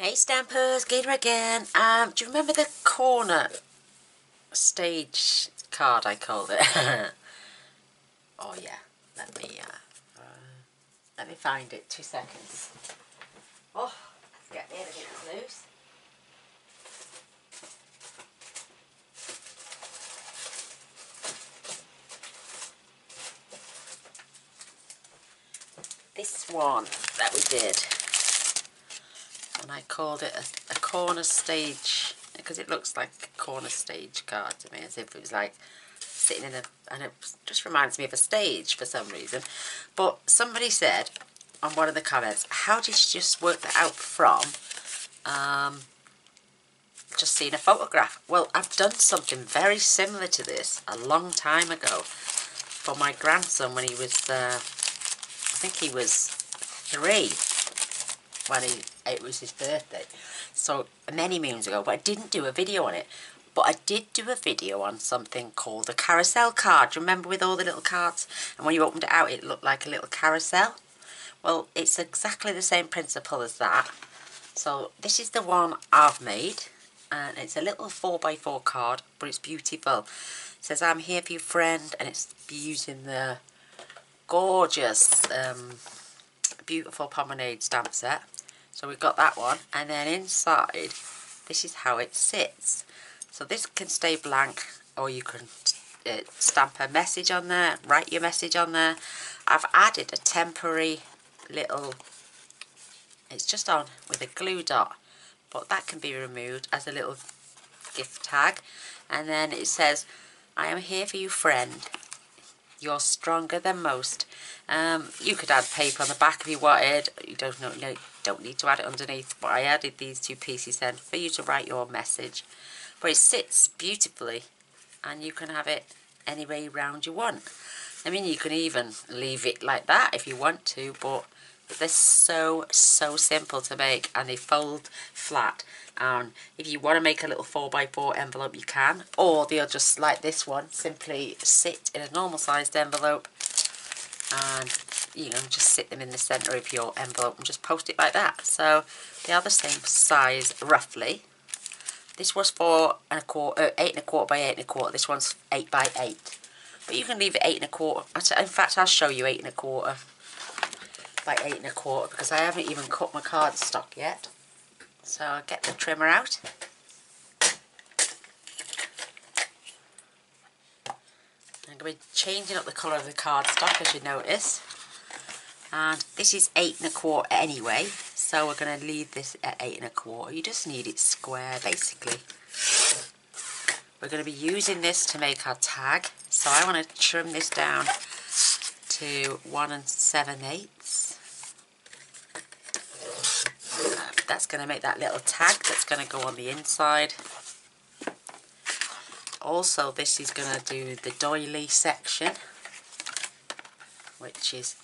Hey Stampers, Gaynor again. Do you remember the corner stage card I called it? Oh yeah, let me find it. 2 seconds. Oh, get the evidence loose. This one that we did, and I called it a corner stage because it looks like a corner stage card to me, as if it was like sitting in a, and it just reminds me of a stage for some reason. But somebody said on one of the comments, how did you just work that out from just seeing a photograph? Well, I've done something very similar to this a long time ago for my grandson when he was I think he was 3 when it was his birthday, so many moons ago, but I didn't do a video on it. But I did do a video on something called a carousel card. Do you remember, with all the little cards, and when you opened it out it looked like a little carousel? Well, it's exactly the same principle as that. So this is the one I've made, and it's a little 4x4 card, but it's beautiful. It says, "I'm here for you, friend," and it's using the gorgeous beautiful promenade stamp set. So we've got that one, and then inside this is how it sits. So this can stay blank, or you can stamp a message on there, write your message on there. I've added a temporary little, it's just on with a glue dot, but that can be removed as a little gift tag. And then it says, "I am here for you, friend. You're stronger than most." You could add paper on the back if you wanted. You don't need to add it underneath, but I added these 2 pieces then for you to write your message. But it sits beautifully, and you can have it any way round you want. I mean, you can even leave it like that if you want to, but they're so simple to make, and they fold flat. And if you want to make a little 4x4 envelope, you can, or they'll just, like this one, simply sit in a normal sized envelope, and you know, just sit them in the centre of your envelope and just post it like that. So they are the same size roughly. This was 4 1/4, 8 1/4 by 8 1/4. This one's 8 by 8, but you can leave it 8 1/4. In fact, I'll show you 8 1/4 by 8 1/4 because I haven't even cut my cardstock yet. So I'll get the trimmer out. I'm going to be changing up the colour of the cardstock, as you notice. And this is 8 1/4 anyway, so we're going to leave this at 8 1/4. You just need it square, basically. We're going to be using this to make our tag, so I want to trim this down to 1 7/8. That's going to make that little tag that's going to go on the inside. Also, this is going to do the doily section, which is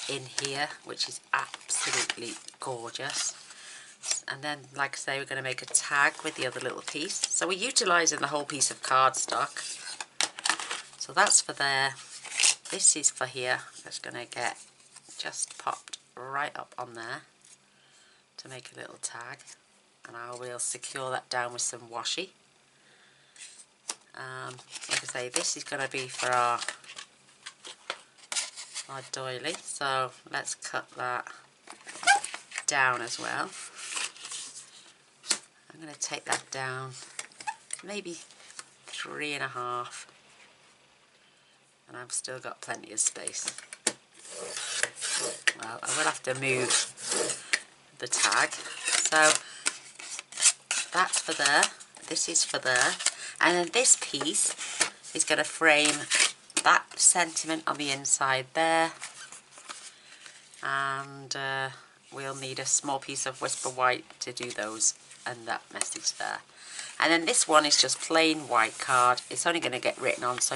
in here, which is absolutely gorgeous. And then, like I say, we're going to make a tag with the other little piece. So we're utilising the whole piece of cardstock. So that's for there. This is for here. That's going to get just popped right up on there to make a little tag. And I will secure that down with some washi. Like I say, this is going to be for our doily, so let's cut that down as well. I'm going to take that down maybe 3 1/2, and I've still got plenty of space. Well, I will have to move the tag. So that's for there, this is for there, and then this piece is going to frame that sentiment on the inside there, and we'll need a small piece of Whisper White to do those and that message there. And then this one is just plain white card. It's only going to get written on, so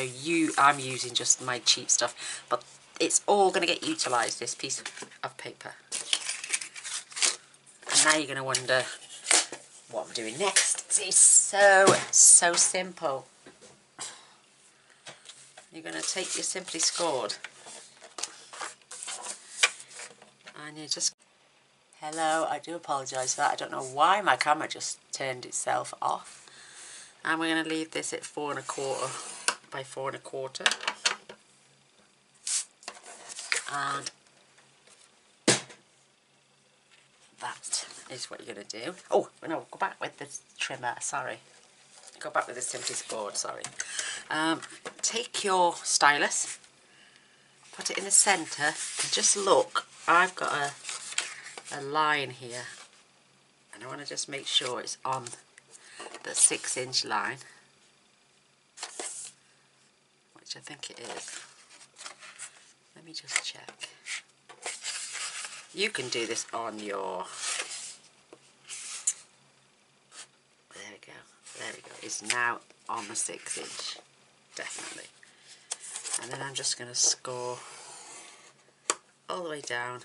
I'm using just my cheap stuff, but it's all going to get utilised, this piece of paper. And now you're going to wonder what I'm doing next. It's so simple. You're going to take your Simply Scored, and you just, Hello, I do apologise for that. I don't know why my camera just turned itself off. And we're going to leave this at 4 1/4 by 4 1/4. And that is what you're going to do. Oh, no, go back with the trimmer, sorry. Go back with the Simply Scored, sorry. Take your stylus, put it in the centre, and just look. I've got a line here, and I want to just make sure it's on the 6-inch line, which I think it is. Let me just check. You can do this on your, there we go, it's now on the 6-inch, definitely. And then I'm just going to score all the way down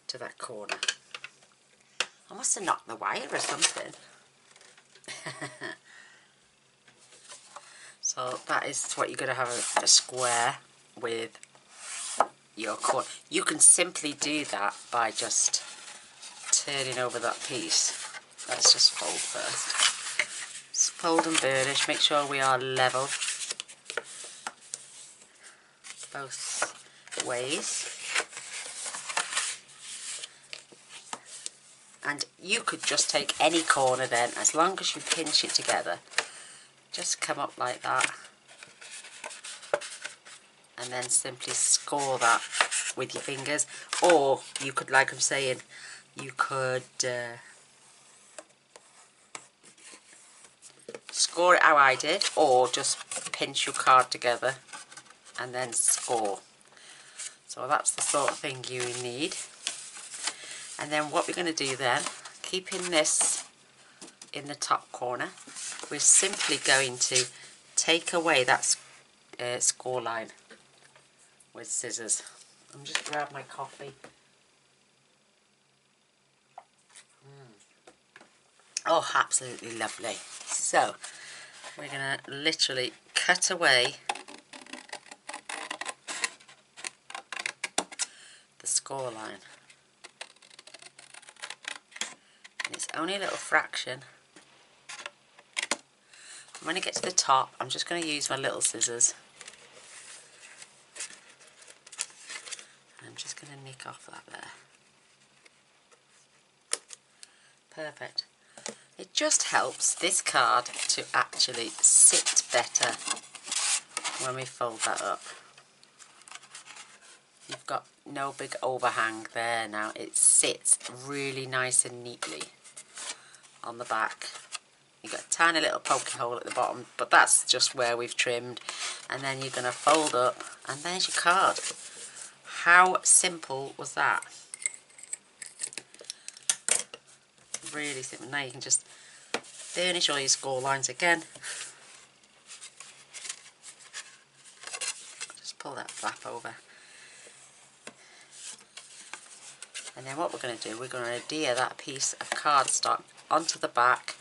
to that corner. I must have knocked the wire or something. So that is what you're going to have, a square with your corner. You can simply do that by just turning over that piece. Let's just fold first. Just fold and burnish, make sure we are level both ways. And you could just take any corner then, as long as you pinch it together. Just come up like that. And then simply score that with your fingers. Or you could, like I'm saying, you could score it how I did, or just pinch your card together and then score. So that's the sort of thing you need. And then what we're going to do then, keeping this in the top corner, we're simply going to take away that score line with scissors. I'm just grab my coffee. Oh, absolutely lovely. So we're going to literally cut away the score line. And it's only a little fraction. When I get to the top, I'm just going to use my little scissors. I'm just going to nick off that there. Perfect. It just helps this card to actually sit better when we fold that up. You've got no big overhang there now. It sits really nice and neatly on the back. You've got a tiny little poking hole at the bottom, but that's just where we've trimmed. And then you're going to fold up, and there's your card. How simple was that? Really simple. Now you can just burnish all your score lines again. Just pull that flap over. And then what we're going to do, we're going to adhere that piece of cardstock onto the back.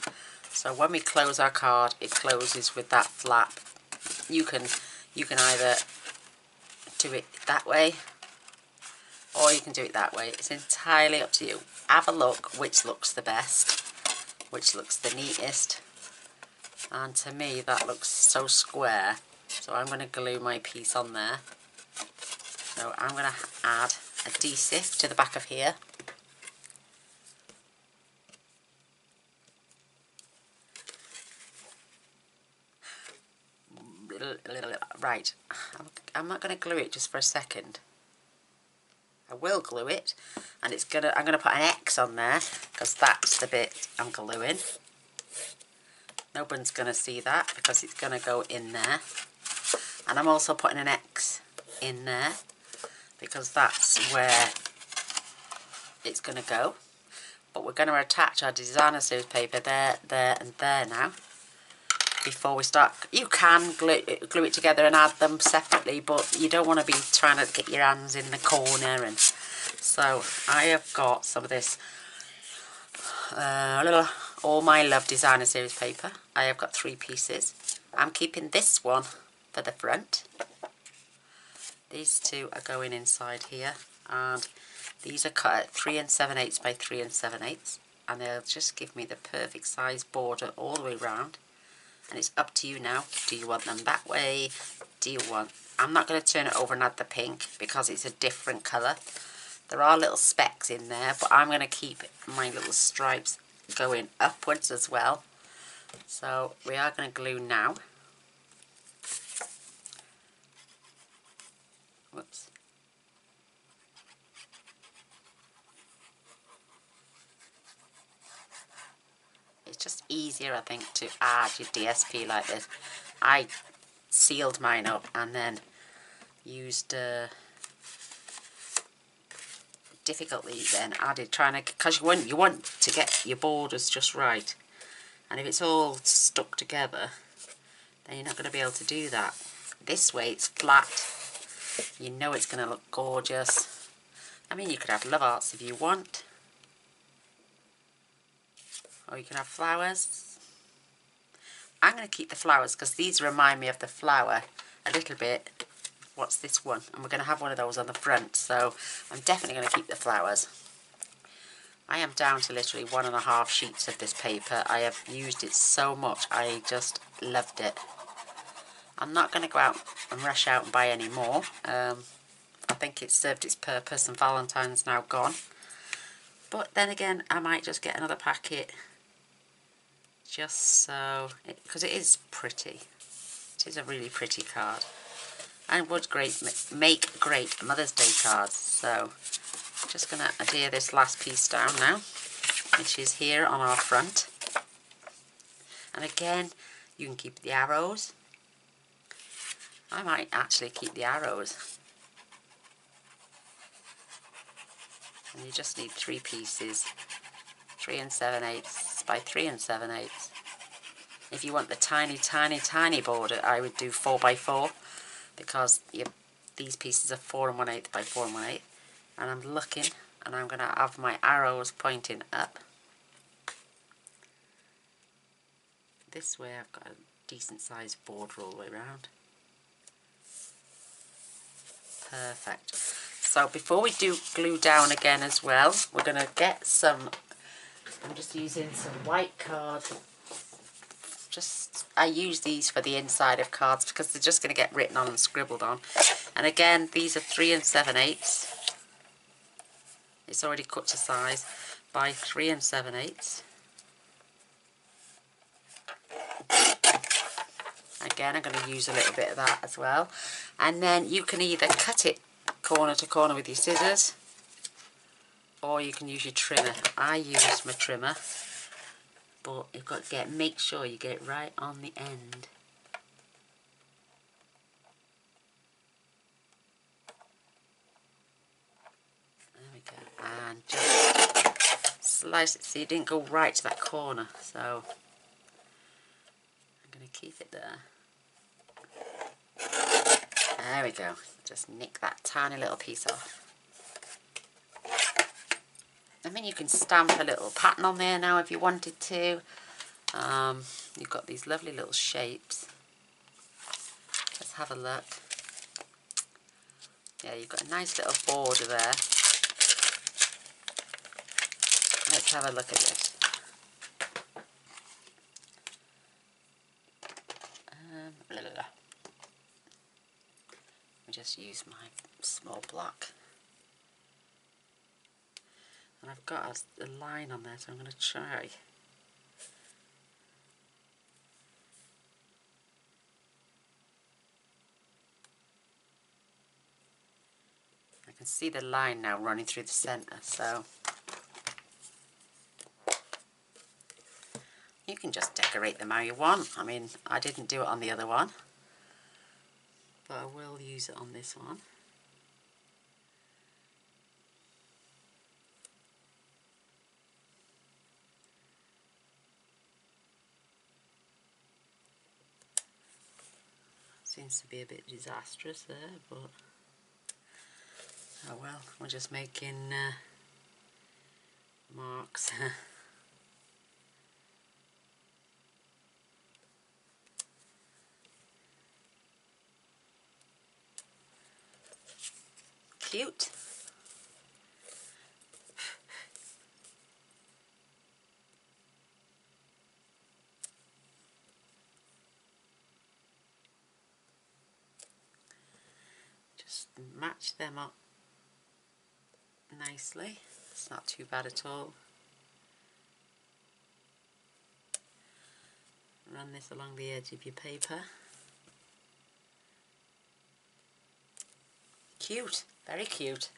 So when we close our card, it closes with that flap. You can either do it that way, or you can do it that way. It's entirely up to you. Have a look which looks the best, which looks the neatest. And to me, that looks so square. So I'm going to glue my piece on there. So I'm going to add adhesive to the back of here. Right, I'm not going to glue it just for a second. I will glue it, and I'm going to put an X on there because that's the bit I'm gluing. No one's going to see that because it's going to go in there. And I'm also putting an X in there because that's where it's going to go. But we're going to attach our designer series paper there, there and there now. Before we start, you can glue it together and add them separately, but you don't want to be trying to get your hands in the corner. And so I have got some of this All My Love designer series paper. I have got 3 pieces. I'm keeping this one for the front. These 2 are going inside here, and These are cut at 3 7/8 by 3 7/8, and they'll just give me the perfect size border all the way round. And it's up to you now. Do you want them that way? Do you want... I'm not going to turn it over and add the pink because it's a different colour. There are little specks in there, but I'm going to keep my little stripes going upwards as well. So we are going to glue now. Whoops. It's just easier, I think, to add your DSP like this. I sealed mine up and then used difficultly then added, trying to, because you want to get your borders just right, and if it's all stuck together then you're not going to be able to do that. This way it's flat, you know it's going to look gorgeous. I mean, you could have love arts if you want, or you can have flowers. I'm going to keep the flowers because these remind me of the flower a little bit. What's this one? And we're going to have one of those on the front, so I'm definitely going to keep the flowers. I am down to literally 1.5 sheets of this paper. I have used it so much, I just loved it. I'm not going to go out and rush out and buy any more. I think it's served its purpose and Valentine's now gone. But then again, I might just get another packet just so, because it is pretty. It is a really pretty card. And would make great Mother's Day cards. So just going to adhere this last piece down now, which is here on our front. And again, you can keep the arrows. I might actually keep the arrows. And you just need 3 pieces, 3 7/8 by 3 7/8. If you want the tiny, tiny, tiny border, I would do 4 by 4, because these pieces are 4 1/8 by 4 1/8. And I'm looking, and I'm going to have my arrows pointing up. This way I've got a decent sized border all the way around. Perfect. So before we do glue down again as well, we're going to get some, I'm just using some white card. I use these for the inside of cards because they're just going to get written on and scribbled on. And again, these are 3 7/8. It's already cut to size by 3 7/8. Again, I'm going to use a little bit of that as well. And then you can either cut it corner to corner with your scissors, or you can use your trimmer. I use my trimmer, but you've got to make sure you get it right on the end. There we go. And just slice it so you didn't go right to that corner. So I'm going to keep it there. There we go. Just nick that tiny little piece off. I mean, you can stamp a little pattern on there now if you wanted to. You've got these lovely little shapes. Let's have a look. Yeah, you've got a nice little border there. Let's have a look at this. Let me just use my small block. And I've got a line on there, so I'm going to try. I can see the line now running through the centre, so you can just decorate them how you want. I mean, I didn't do it on the other one, but I will use it on this one. Seems to be a bit disastrous there, but oh well, we're just making marks. Cute. Just match them up nicely. It's not too bad at all. Run this along the edge of your paper. Cute, very cute.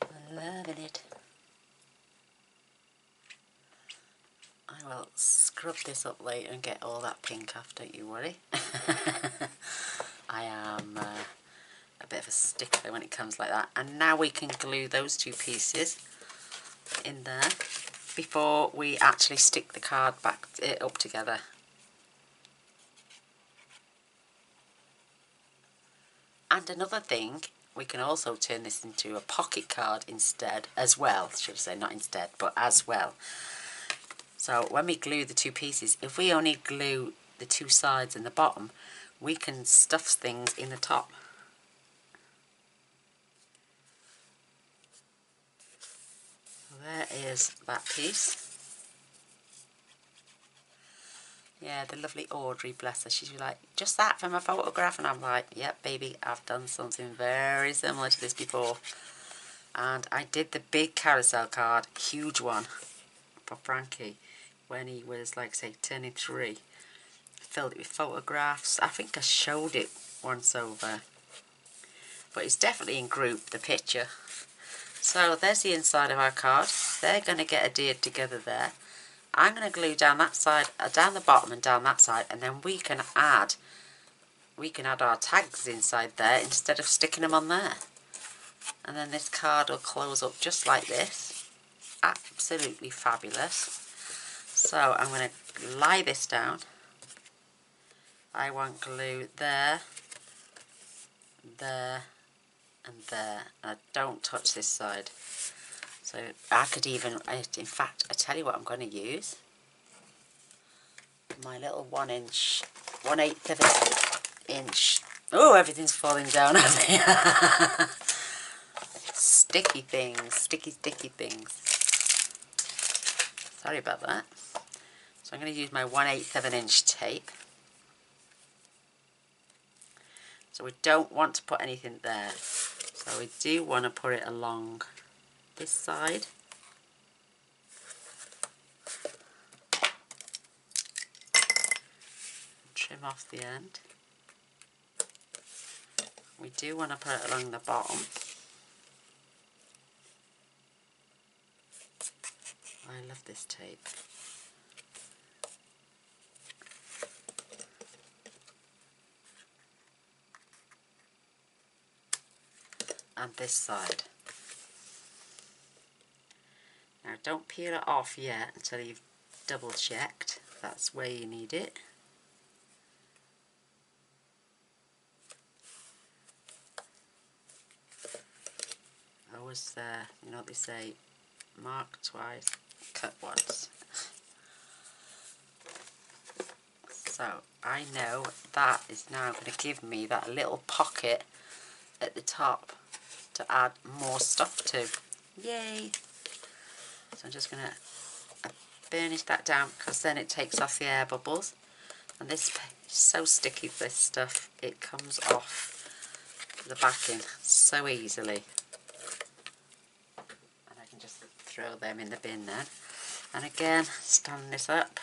I'm loving it. I will scrub this up later and get all that pink off, don't you worry. I am a bit of a stickler when it comes like that. And now we can glue those two pieces in there before we actually stick the card back up together. And another thing, we can also turn this into a pocket card instead, as well, should I say, not instead, but as well. So when we glue the two pieces, if we only glue the two sides and the bottom, we can stuff things in the top. So there is that piece. Yeah, the lovely Audrey, bless her, she's like, just that from a photograph, and I'm like, yep baby, I've done something very similar to this before. And I did the big carousel card, huge one, for Frankie, when he was like, say, turning 3. Filled it with photographs. I think I showed it once over, but it's definitely in group, the picture. So there's the inside of our card. They're going to get adhered together there. I'm going to glue down that side, down the bottom and down that side, and then we can add our tags inside there instead of sticking them on there. And then this card will close up just like this. Absolutely fabulous. So I'm going to lie this down. I want glue there, there and there. And I don't touch this side. So I could even, in fact, I tell you what I'm going to use. My little 1/8 of an inch. Oh, everything's falling down on me. Sticky things, sticky things. Sorry about that. So I'm going to use my 1/8 of an inch tape. So we don't want to put anything there. So we do want to put it along this side. Trim off the end. We do want to put it along the bottom. I love this tape. And this side. Now don't peel it off yet until you've double checked that's where you need it. Always you know what they say, mark twice, cut once. So I know that is now going to give me that little pocket at the top to add more stuff to. Yay! So I'm just going to burnish that down because then it takes off the air bubbles. And this is so sticky, this stuff, it comes off the backing so easily. And I can just throw them in the bin then. And again, stand this up.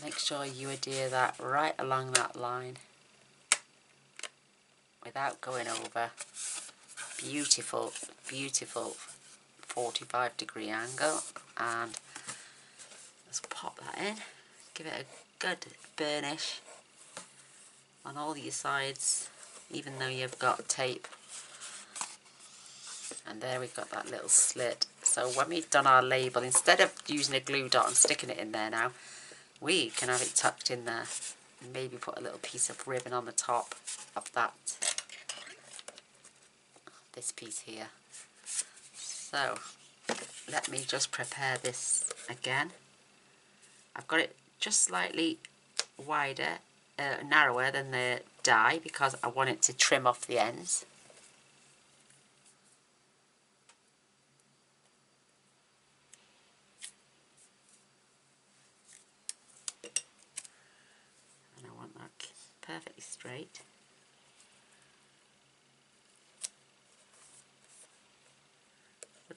Make sure you adhere that right along that line without going over. Beautiful, beautiful 45-degree angle, and let's pop that in. Give it a good burnish on all your sides, even though you've got tape. And there we've got that little slit. So when we've done our label, instead of using a glue dot and sticking it in there now, we can have it tucked in there. And maybe put a little piece of ribbon on the top of that. This piece here. So let me just prepare this again. I've got it just slightly wider, narrower than the die because I want it to trim off the ends. And I want that perfectly straight.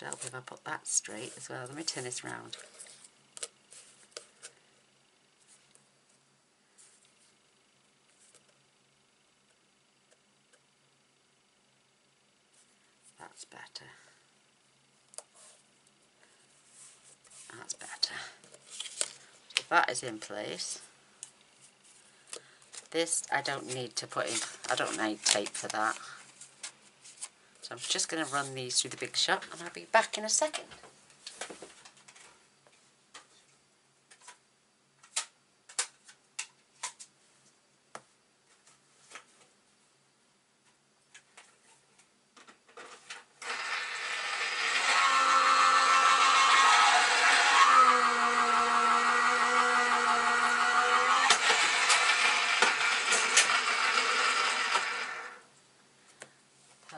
would help if I put that straight as well. Let me turn this round. That's better. That's better. So that is in place. This I don't need to put in, I don't need tape for that. So I'm just going to run these through the big shot and I'll be back in a second.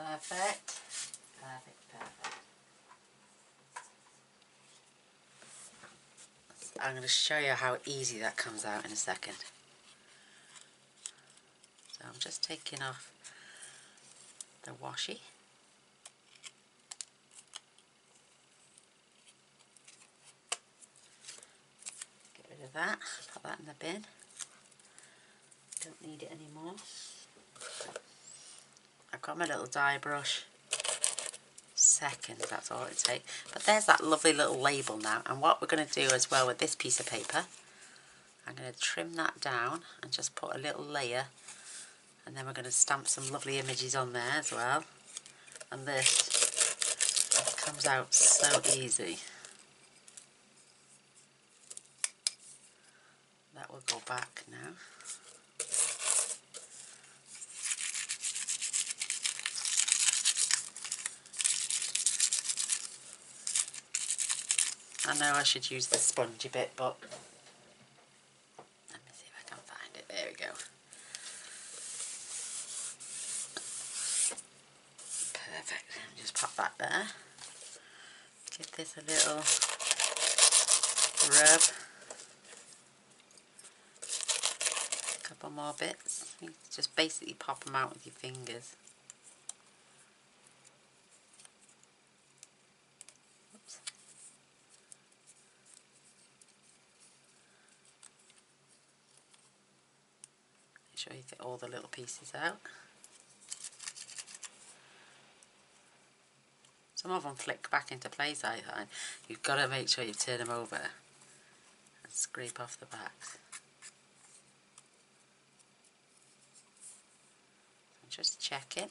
Perfect. Perfect, perfect. I'm going to show you how easy that comes out in a second. So I'm just taking off the washi. Get rid of that, put that in the bin. Don't need it anymore. I've got my little dye brush. Seconds, that's all it takes. But there's that lovely little label now, and what we're going to do as well with this piece of paper, I'm going to trim that down and just put a little layer, and then we're going to stamp some lovely images on there as well. And this comes out so easy. That will go back now. I know I should use the spongy bit, but let me see if I can find it. There we go. Perfect. Just pop that there. Give this a little rub. A couple more bits. You just basically pop them out with your fingers. Make sure you get all the little pieces out. Some of them flick back into place, I find. You've got to make sure you turn them over and scrape off the backs. I'm just checking.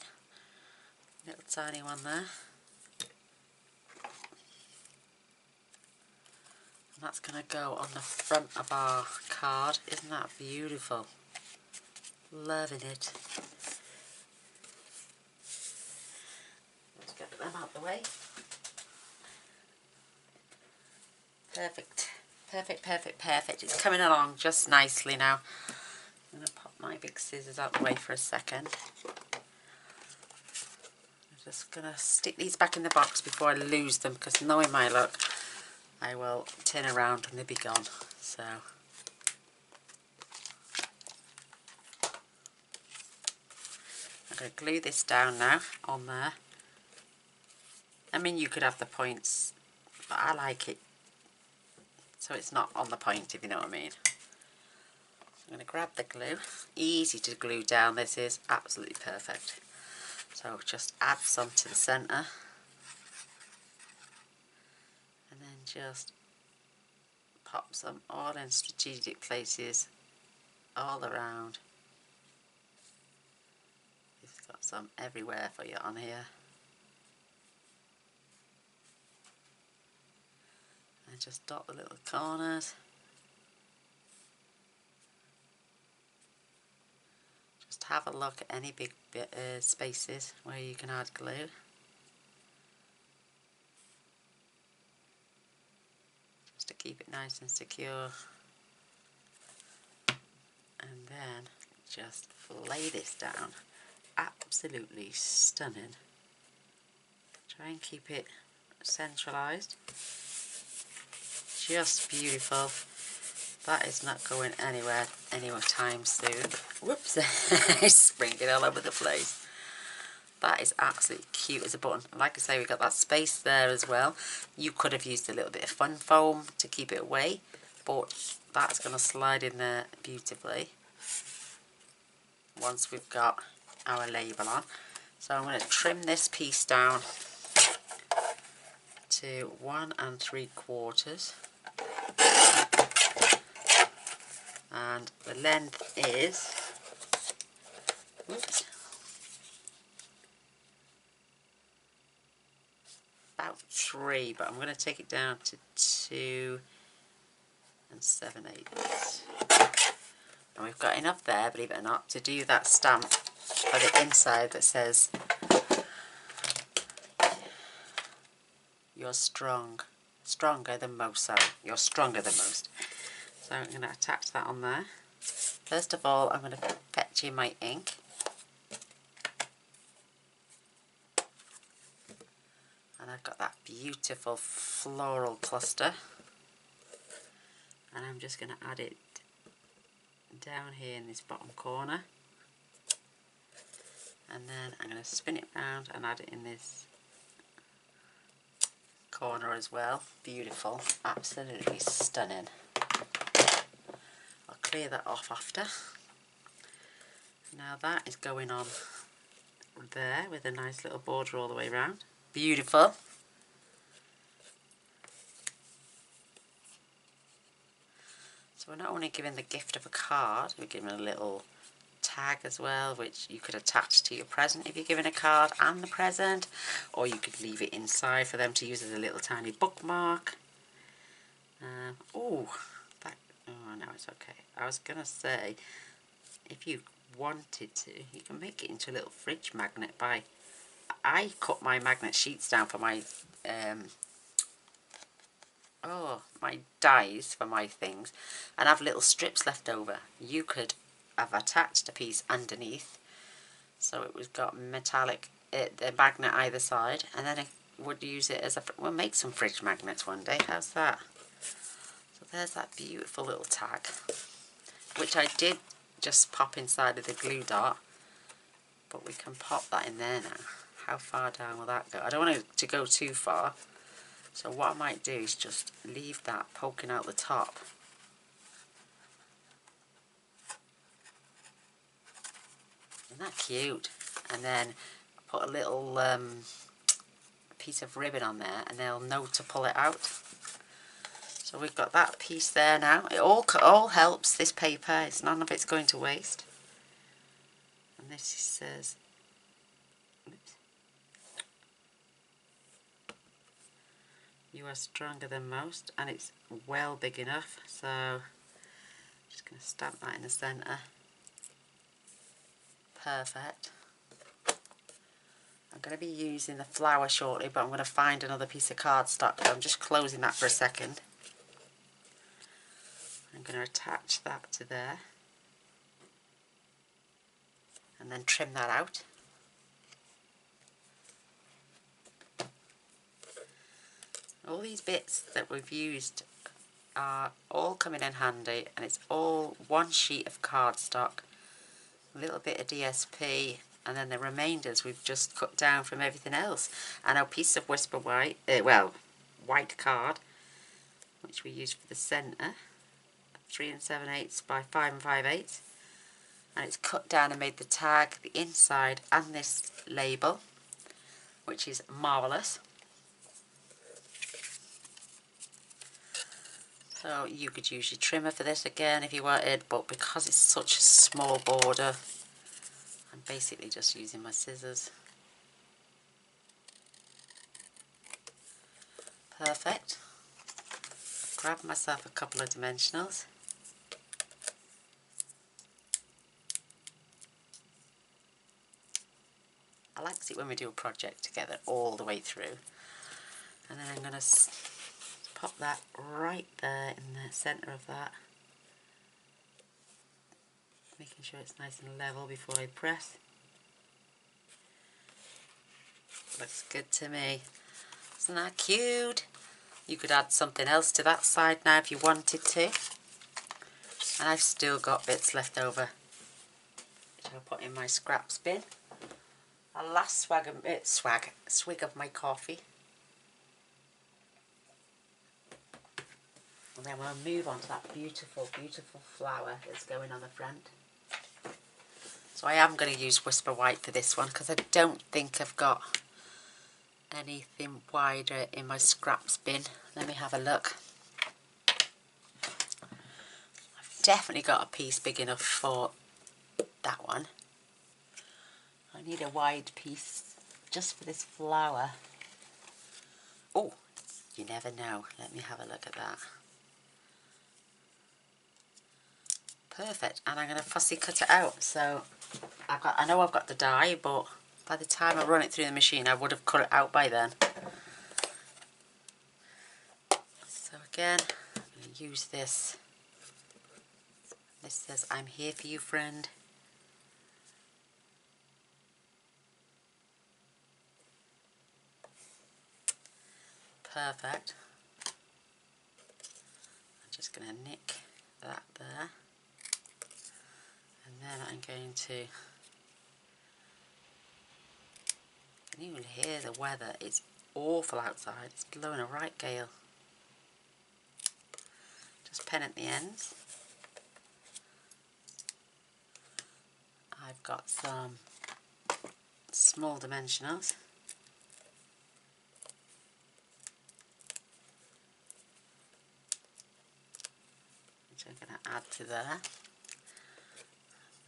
Little tiny one there. And that's going to go on the front of our card. Isn't that beautiful? Loving it. Let's get them out the way. Perfect. Perfect, perfect, perfect. It's coming along just nicely now. I'm going to pop my big scissors out the way for a second. I'm just going to stick these back in the box before I lose them, because knowing my luck, I will turn around and they'll be gone. So I'm going to glue this down now on there. I mean, you could have the points, but I like it so it's not on the point, if you know what I mean. I'm going to grab the glue. Easy to glue down, this is absolutely perfect. So just add some to the centre. And then just pop some all in strategic places all around. We've got some everywhere for you on here. And just dot the little corners. Just have a look at any big spaces where you can add glue. Just to keep it nice and secure. And then just lay this down. Absolutely stunning. Try and keep it centralised. Just beautiful. That is not going anywhere anytime soon. Whoops, I sprinkled it all over the place. That is absolutely cute as a button. Like I say, we got that space there as well. You could have used a little bit of fun foam to keep it away, but that's going to slide in there beautifully once we've got our label on. So I'm going to trim this piece down to 1 3/4, and the length is, oops, about 3, but I'm going to take it down to 2 7/8. And we've got enough there, believe it or not, to do that stamp for the inside that says "You're stronger than most." Sorry, you're stronger than most. So I'm going to attach that on there. First of all, I'm going to fetch in my ink. And I've got that beautiful floral cluster. And I'm just going to add it down here in this bottom corner. And then I'm going to spin it round and add it in this corner as well. Beautiful, absolutely stunning. I'll clear that off after. Now that is going on there with a nice little border all the way around. Beautiful. So we're not only giving the gift of a card, we're giving a little tag as well, which you could attach to your present if you're giving a card and the present, or you could leave it inside for them to use as a little tiny bookmark. Oh no, it's okay. I was gonna say, if you wanted to, you can make it into a little fridge magnet by, I cut my magnet sheets down for my my dies for my things, and have little strips left over. You could have attached a piece underneath, so it was got metallic, the magnet either side, and then I would use it as a, we'll make some fridge magnets one day. How's that? So there's that beautiful little tag, which I did just pop inside of the glue dot, but we can pop that in there now. How far down will that go? I don't want it to go too far, so what I might do is just leave that poking out the top. Isn't that cute? And then put a little piece of ribbon on there, and they'll know to pull it out. So we've got that piece there now. It all helps, this paper. It's none of it's going to waste. And this says, oops, "You are stronger than most," and it's well big enough. So I'm just going to stamp that in the centre. Perfect. I'm going to be using the flower shortly, but I'm going to find another piece of cardstock. So I'm just closing that for a second. I'm going to attach that to there, and then trim that out. All these bits that we've used are all coming in handy, and it's all one sheet of cardstock, a little bit of DSP, and then the remainders we've just cut down from everything else, and our piece of Whisper White, white card, which we used for the centre, 3 7/8 by 5 5/8, and it's cut down and made the tag, the inside, and this label, which is marvellous. So you could use your trimmer for this again if you wanted, but because it's such a small border, I'm basically just using my scissors. Perfect. Grab myself a couple of dimensionals. I like it when we do a project together all the way through. And then I'm going to pop that right there in the centre of that, making sure it's nice and level before I press. Looks good to me. Isn't that cute? You could add something else to that side now if you wanted to. And I've still got bits left over, which I'll put in my scraps bin. a last swig of my coffee. And then we'll move on to that beautiful, beautiful flower that's going on the front. So I am going to use Whisper White for this one because I don't think I've got anything wider in my scraps bin. Let me have a look. I've definitely got a piece big enough for that one. I need a wide piece just for this flower. Oh, you never know. Let me have a look at that. Perfect. And I'm going to fussy cut it out. So I know I've got the die, but by the time I run it through the machine, I would have cut it out by then. So again, I'm going to use this. This says, "I'm here for you, friend." Perfect. I'm just going to nick that there. And then I'm going to, you can hear the weather, it's awful outside, it's blowing a right gale. Just pen at the ends. I've got some small dimensionals. Which I'm going to add to there.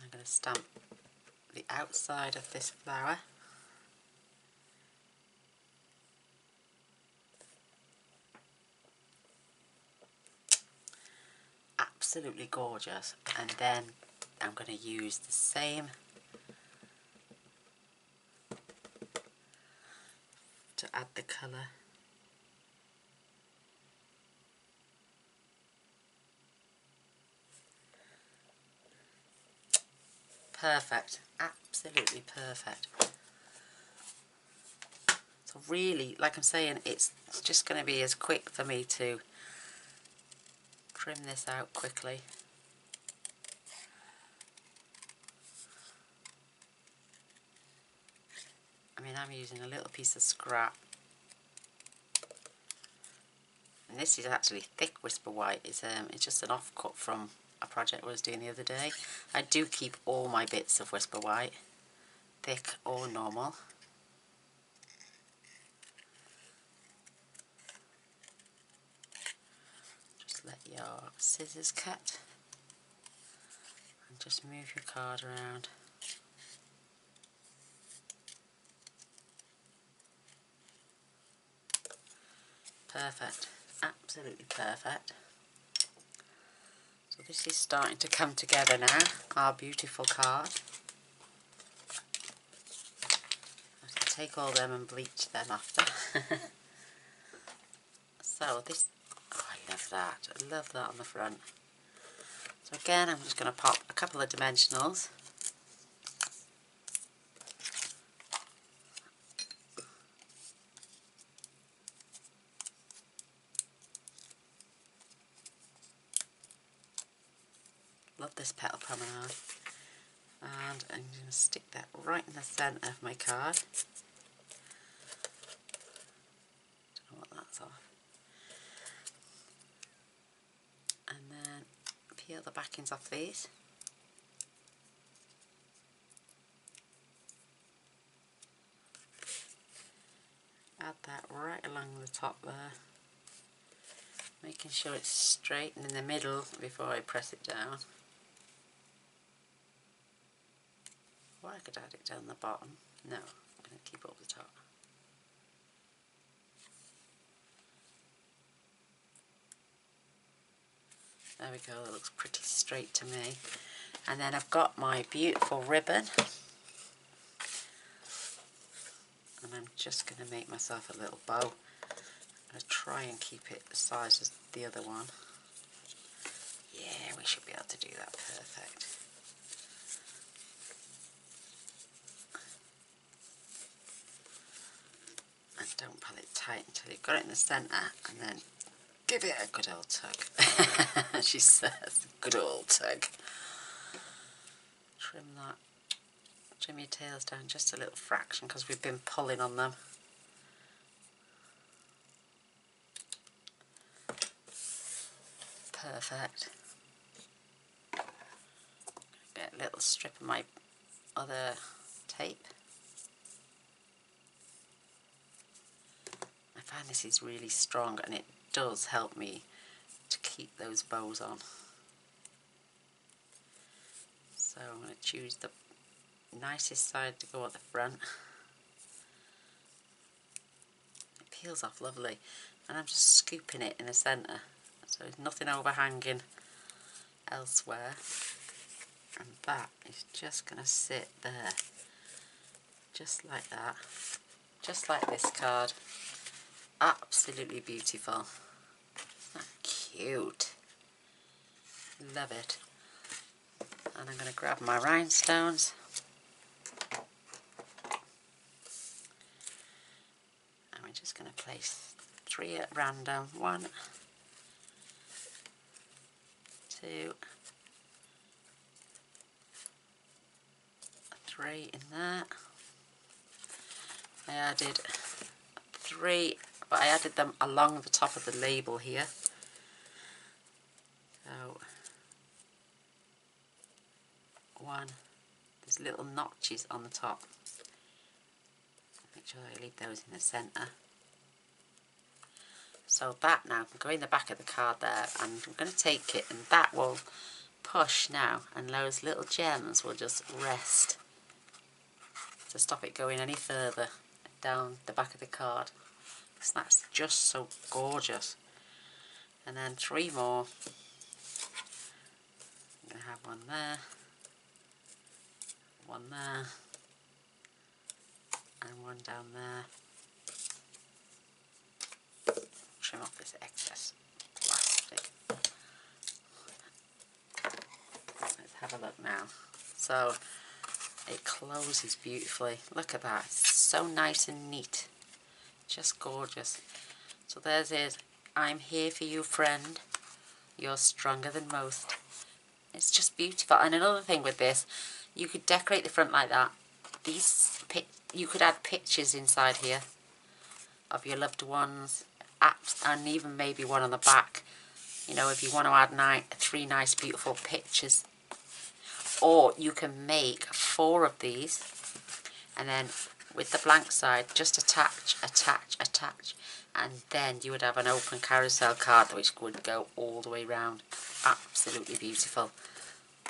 I'm going to stamp the outside of this flower. Absolutely gorgeous. And then I'm going to use the same to add the colour. Perfect, absolutely perfect. So really, like I'm saying, it's just going to be as quick for me to trim this out quickly. I mean, I'm using a little piece of scrap. And this is actually thick Whisper White. It's just an offcut from a project I was doing the other day. I do keep all my bits of Whisper White, thick or normal. Just let your scissors cut and just move your card around. Perfect, absolutely perfect. So this is starting to come together now, our beautiful card. I can take all them and bleach them after. So this, oh, I love that. I love that on the front. So again, I'm just going to pop a couple of dimensionals. Love this petal promenade. And I'm going to stick that right in the centre of my card. Don't know what that's off. And then peel the backings off these. Add that right along the top there. Making sure it's straight and in the middle before I press it down. Or I could add it down the bottom. No, I'm going to keep it up the top. There we go, that looks pretty straight to me. And then I've got my beautiful ribbon. And I'm just going to make myself a little bow. I'm going to try and keep it the size as the other one. Yeah, we should be able to do that perfect. And don't pull it tight until you've got it in the centre, and then give it a good old tug. She says, good old tug. Trim that Trim your tails down just a little fraction because we've been pulling on them. Perfect. Get a little strip of my other tape. I find this is really strong and it does help me to keep those bows on. So I'm going to choose the nicest side to go at the front. It peels off lovely, and I'm just scooping it in the centre so there's nothing overhanging elsewhere, and that is just going to sit there just like that, just like this card. Absolutely beautiful. Isn't that cute? Love it. And I'm going to grab my rhinestones. And we're just going to place 3 at random. 1, 2, 3 in there. I added 3, but I added them along the top of the label here. So 1, there's little notches on the top. Make sure I leave those in the centre. So that now can go in the back of the card there, and I'm going to take it, and that will push now, and those little gems will just rest to stop it going any further down the back of the card. So that's just so gorgeous. And then 3 more. I'm going to have 1 there, 1 there, and 1 down there. Trim off this excess plastic. Let's have a look now. So it closes beautifully. Look at that. It's so nice and neat. Just gorgeous. So there's it. I'm here for you, friend. You're stronger than most. It's just beautiful. And another thing with this, you could decorate the front like that. You could add pictures inside here of your loved ones, and even maybe one on the back. You know, if you want to add 3 nice beautiful pictures. Or you can make 4 of these, and then with the blank side just attach, and then you would have an open carousel card which would go all the way round. Absolutely beautiful.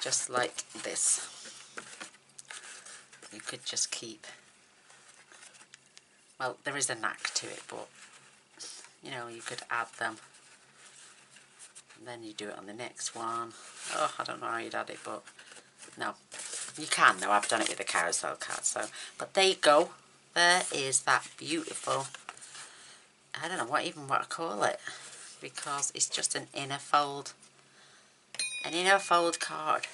Just like this. You could just keep, well, there is a knack to it, but you know, you could add them, and then you do it on the next one. Oh, I don't know how you'd add it, but no, you can though. I've done it with the carousel card. So, but there you go. There is that beautiful, I don't know what to call it, because it's just an inner fold card.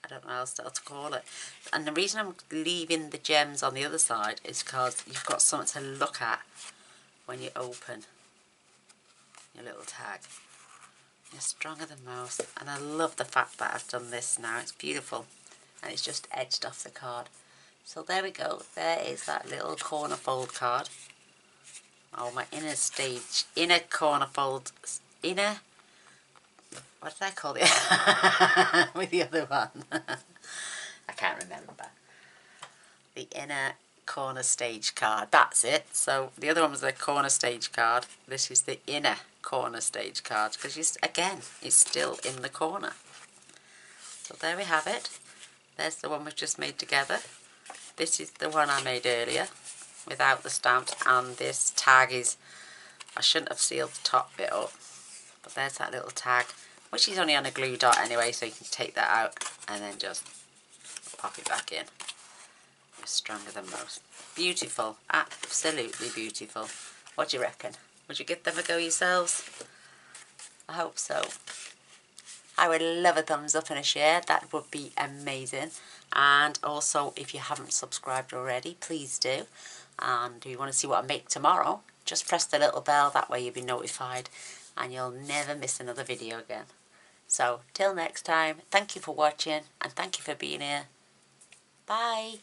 I don't know how else to call it. And the reason I'm leaving the gems on the other side is because you've got something to look at when you open your little tag. You're stronger than most. And I love the fact that I've done this now. It's beautiful. And it's just edged off the card. So there we go. There is that little corner fold card. Oh, my inner corner fold, what did I call it? With the other one. I can't remember. The inner corner stage card. That's it. So the other one was the corner stage card. This is the inner corner stage card, because again, it's still in the corner. So there we have it. There's the one we've just made together. This is the one I made earlier without the stamps, and this tag is, I shouldn't have sealed the top bit up, but there's that little tag, which is only on a glue dot anyway, so you can take that out and then just pop it back in. You're stronger than most. Beautiful. Absolutely beautiful. What do you reckon? Would you give them a go yourselves? I hope so. I would love a thumbs up and a share. That would be amazing. And also, if you haven't subscribed already, please do. And if you want to see what I make tomorrow, just press the little bell. That way you'll be notified and you'll never miss another video again. So, till next time, thank you for watching and thank you for being here. Bye.